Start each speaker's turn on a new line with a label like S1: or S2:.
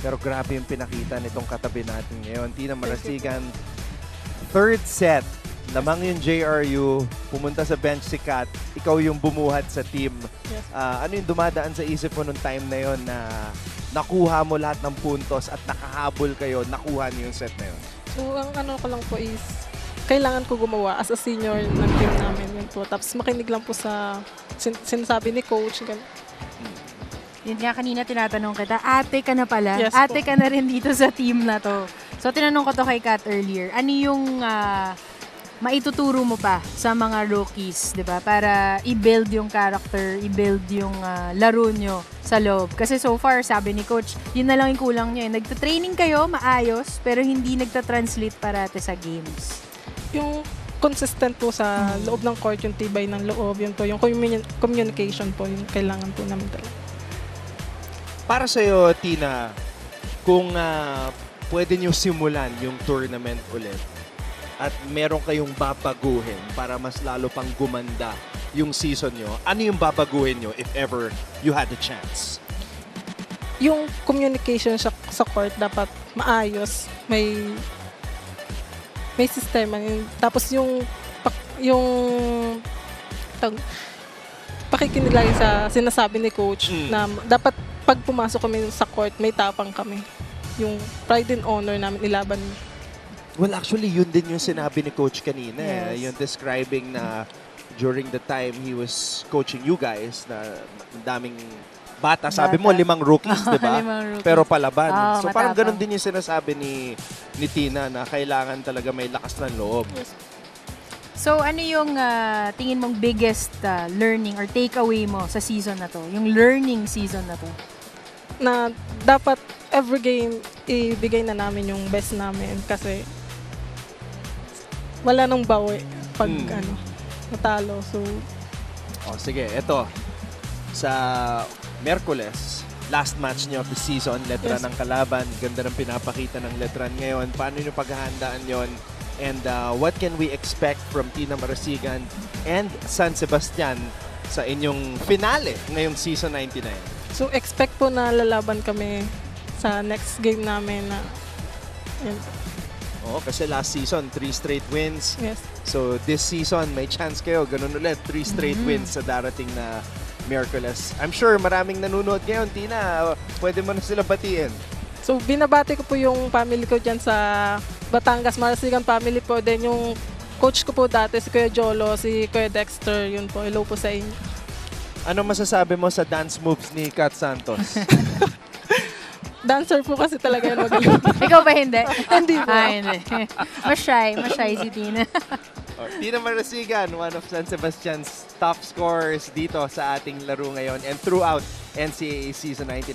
S1: Pero grabe yung pinakita nitong katabi natin ngayon. Tina Marasigan, third set. Lamang yung JRU, pumunta sa bench si Kat, ikaw yung bumuhat sa team.
S2: Yes.
S1: Ano yung dumadaan sa isip mo nung time na yon na nakuha mo lahat ng puntos at nakahabol kayo, nakuha niyo yung set na yun?
S2: So, ang ano ko lang po is, kailangan ko gumawa as a senior ng team namin yun po. Tapos makinig lang po sa sinasabi ni coach. Ganun.
S3: Yun nga kanina tinatanong kita, ate ka na pala.
S2: Yes
S3: ate
S2: po.
S3: ka na rin dito sa team na to. So tinanong ko to kay Kat earlier. Ano yung maituturo mo pa sa mga rookies, 'di ba? Para i-build yung character, i-build yung laro nyo sa loob. Kasi so far, sabi ni coach, yun na lang yung kulang nyo. Nagta-training kayo, maayos, pero hindi nagta-translate parate sa games.
S2: Yung consistent po sa loob ng court, yung tibay ng loob, yun po, yung communication po, yung kailangan po namin talaga.
S1: Para sa'yo, Tina, kung pwede nyo simulan yung tournament ulit at meron kayong babaguhin para mas lalo pang gumanda yung season nyo, ano yung babaguhin nyo if ever you had the chance?
S2: Yung communication sa court dapat maayos, may sistema. Tapos yung pakikinig lagi sa sinasabi ni coach na dapat pag pumasok kami sa court, may tapang kami. Yung pride and honor namin ilaban.
S1: Well, actually, yun din yung sinabi ni coach kanina.
S3: Yes.
S1: Yung describing na during the time he was coaching you guys na daming bata. Sabi mo, 5 rookies, di ba?
S3: 5 rookies.
S1: Pero palaban.
S3: Oo,
S1: So parang
S3: matapang.
S1: ganun din yung sinasabi ni Tina na kailangan talaga may lakas ng loob.
S3: So, ano yung tingin mong biggest learning or takeaway mo sa season na to? Yung learning season na to?
S2: Na dapat every game ibigay na namin yung best namin kasi wala nang bawi pag matalo. So,
S1: Sige, eto. Sa Miyerkules, last match niyo of the season, letra
S2: Yes.
S1: ng kalaban. Ganda ng pinapakita ng letran ngayon. Paano niyo paghahandaan yon? And what can we expect from Tina Marasigan and San Sebastian sa inyong finale ngayong season 99?
S2: so expect po na lalaban kami sa next game namin na yun.
S1: Oo, kasi last season, 3 straight wins.
S2: Yes.
S1: So this season, may chance kayo. Ganun ulit, 3 straight wins sa darating na Miyerkules. I'm sure maraming nanonood ngayon, Tina. Pwede mo na sila batiin.
S2: So binabati ko po yung family ko dyan sa Batangas, Marasigan family po. Then yung coach ko po dati, si Kuya Jolo, si Kuya Dexter, yun po. Hello po sa inyo.
S1: Ano masasabi mo sa dance moves ni Kat Santos?
S2: Dancer po kasi talaga yun magaling.
S3: Ikaw ba hindi?
S2: Hindi po.
S3: Hindi. Masyay si Tina.
S1: Tina Marasigan, one of San Sebastian's top scorers dito sa ating laro ngayon and throughout NCAA Season 19.